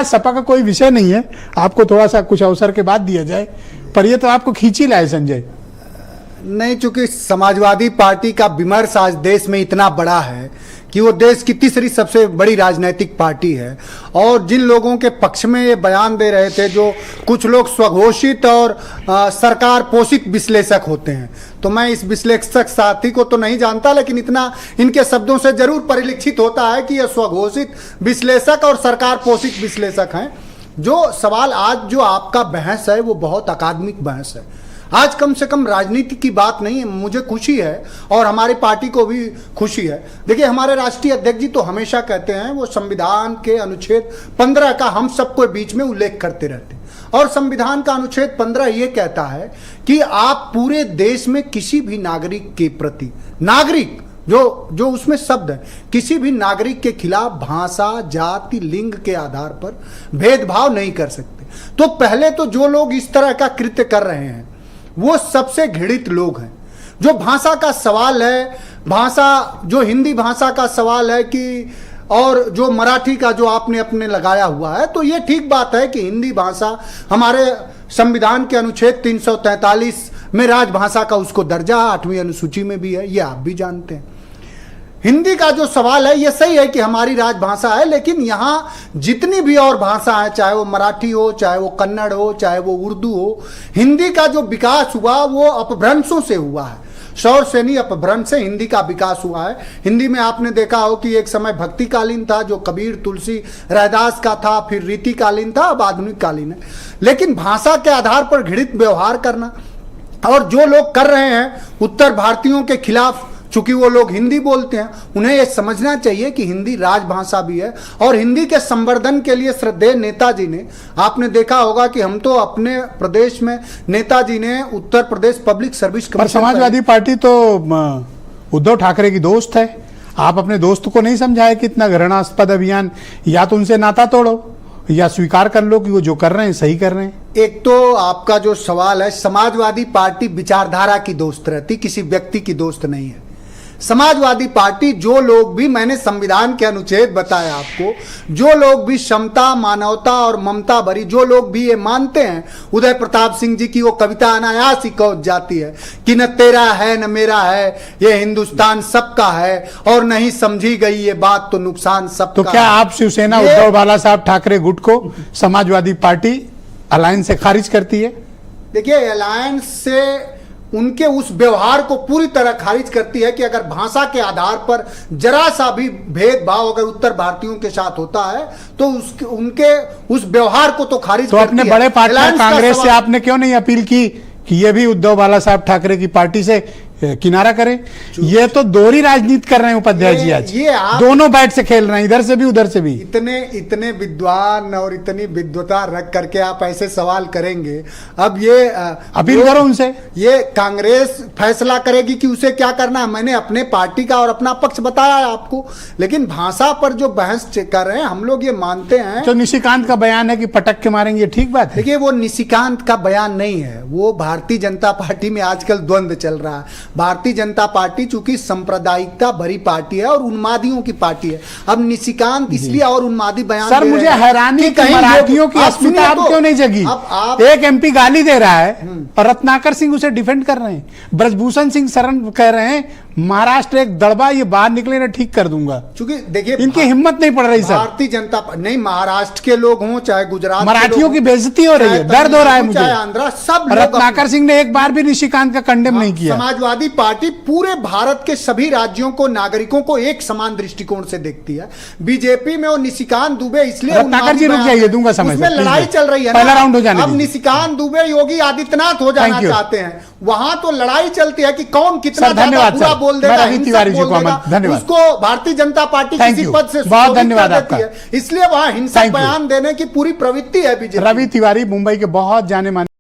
सपा का कोई विषय नहीं है, आपको थोड़ा सा कुछ अवसर के बाद दिया जाए, पर ये तो आपको खींच ही लाए संजय। नहीं, चूंकि समाजवादी पार्टी का विमर्श आज देश में इतना बड़ा है कि वो देश की तीसरी सबसे बड़ी राजनीतिक पार्टी है, और जिन लोगों के पक्ष में ये बयान दे रहे थे, जो कुछ लोग स्वघोषित और सरकार पोषित विश्लेषक होते हैं, तो मैं इस विश्लेषक साथी को तो नहीं जानता, लेकिन इतना इनके शब्दों से जरूर परिलक्षित होता है कि ये स्वघोषित विश्लेषक और सरकार पोषित विश्लेषक हैं। जो सवाल आज जो आपका बहस है वो बहुत अकादमिक बहस है। आज कम से कम राजनीति की बात नहीं है। मुझे खुशी है और हमारी पार्टी को भी खुशी है। देखिए, हमारे राष्ट्रीय अध्यक्ष जी तो हमेशा कहते हैं, वो संविधान के अनुच्छेद 15 का हम सबको बीच में उल्लेख करते रहते हैं, और संविधान का अनुच्छेद 15 ये कहता है कि आप पूरे देश में किसी भी नागरिक के प्रति, नागरिक जो उसमें शब्द है, किसी भी नागरिक के खिलाफ भाषा, जाति, लिंग के आधार पर भेदभाव नहीं कर सकते। तो पहले तो जो लोग इस तरह का कृत्य कर रहे हैं वो सबसे घृणित लोग हैं। जो भाषा का सवाल है, भाषा जो हिंदी भाषा का सवाल है कि, और जो मराठी का जो आपने अपने लगाया हुआ है, तो ये ठीक बात है कि हिंदी भाषा हमारे संविधान के अनुच्छेद 343 में राजभाषा का उसको दर्जा 8वीं अनुसूची में भी है, ये आप भी जानते हैं। हिंदी का जो सवाल है ये सही है कि हमारी राजभाषा है, लेकिन यहाँ जितनी भी और भाषा है, चाहे वो मराठी हो, चाहे वो कन्नड़ हो, चाहे वो उर्दू हो, हिंदी का जो विकास हुआ वो अपभ्रंशों से हुआ है। शौर सैनी अपभ्रंश से हिंदी का विकास हुआ है। हिंदी में आपने देखा हो कि एक समय भक्तिकालीन था, जो कबीर, तुलसी, रैदास का था, फिर रीतिकालीन था, अब आधुनिक कालीन है। लेकिन भाषा के आधार पर घृणित व्यवहार करना, और जो लोग कर रहे हैं उत्तर भारतीयों के खिलाफ, चूंकि वो लोग हिंदी बोलते हैं, उन्हें यह समझना चाहिए कि हिंदी राजभाषा भी है, और हिंदी के संवर्धन के लिए श्रद्धेय नेताजी ने, आपने देखा होगा कि हम तो अपने प्रदेश में नेताजी ने Uttar Pradesh public service commission, पर समाजवादी पार्टी तो उद्धव ठाकरे की दोस्त है। आप अपने दोस्त को नहीं समझाए कि इतना घृणास्पद अभियान, या तो उनसे नाता तोड़ो या स्वीकार कर लो कि वो जो कर रहे हैं सही कर रहे हैं। एक तो आपका जो सवाल है, समाजवादी पार्टी विचारधारा की दोस्त रहती, किसी व्यक्ति की दोस्त नहीं है। समाजवादी पार्टी, जो लोग भी, मैंने संविधान के अनुच्छेद बताया आपको, जो लोग भी समता, मानवता और ममता भरी, जो लोग भी ये मानते हैं, उदय प्रताप सिंह जी की वो कविता अनायास ही कौध जाती है कि न तेरा है न मेरा है, ये हिंदुस्तान सबका है, और नहीं समझी गई ये बात तो नुकसान सबका। तो क्या आप शिवसेना उद्धव बाला साहब ठाकरे गुट को समाजवादी पार्टी अलायंस से खारिज करती है? देखिए, अलायंस से उनके उस व्यवहार को पूरी तरह खारिज करती है कि अगर भाषा के आधार पर जरा सा भी भेदभाव अगर उत्तर भारतीयों के साथ होता है तो उनके उस व्यवहार को तो खारिज तो करती है। अपने बड़े पार्टनर कांग्रेस से आपने क्यों नहीं अपील की कि ये भी उद्धव बाला साहब ठाकरे की पार्टी से किनारा करें? ये तो दोहरी राजनीति कर रहे हैं उपाध्याय जी, आज दोनों बैट से खेल रहे हैं, इधर से भी उधर से भी। इतने विद्वान और इतनी विद्वता रख करके आप ऐसे सवाल करेंगे, अब ये अपील करो उनसे। ये कांग्रेस फैसला करेगी कि उसे क्या करना है। मैंने अपने पार्टी का और अपना पक्ष बताया है आपको, लेकिन भाषा पर जो बहस कर रहे हैं, हम लोग ये मानते हैं। तो निशिकांत का बयान है कि पटक के मारेंगे, ठीक बात है? देखिए, वो निशिकांत का बयान नहीं है, वो भारतीय जनता पार्टी में आजकल द्वंद्व चल रहा है। भारतीय जनता पार्टी चूंकि सांप्रदायिकता भरी पार्टी है और उन्मादियों की पार्टी है। अब निशिकांत इसलिए और उन्मादी बयान सर, मुझे हैरानी कि मराठियों की अस्मिता अब क्यों नहीं जगी? एक एमपी गाली दे रहा है और रत्नाकर सिंह उसे डिफेंड कर रहे हैं। ब्रजभूषण सिंह शरण कह रहे हैं महाराष्ट्र एक दड़बा, ये बाहर निकले ना ठीक कर दूंगा। क्योंकि देखिए, इनकी हिम्मत नहीं पड़ रही सर। भारतीय जनता नहीं, महाराष्ट्र के लोग हों चाहे गुजरात, मराठियों की बेइज्जती हो रही है, दर्द हो रहा है मुझे। आंध्रा, सब रत्नाकर सिंह ने एक बार भी निशिकांत का कंडेम नहीं किया। समाजवादी पार्टी पूरे भारत के सभी राज्यों को, नागरिकों को एक समान दृष्टिकोण से देखती है। बीजेपी में वो निशिकांत दुबे इसलिए, रत्नाकर जी रुक जाइए, दूंगा समय, उसमें लड़ाई चल रही है, पहला राउंड हो जाने अब निशिकांत दुबे योगी आदित्यनाथ हो जाना चाहते हैं। वहां तो लड़ाई चलती है कि कौन कितना बुरा बोल देगा, उसको भारतीय जनता पार्टी किसी पद से बहुत धन्यवाद आपका। इसलिए वहां हिंसक बयान देने की पूरी प्रवृत्ति है बीजेपी। रवि तिवारी मुंबई के बहुत जाने माने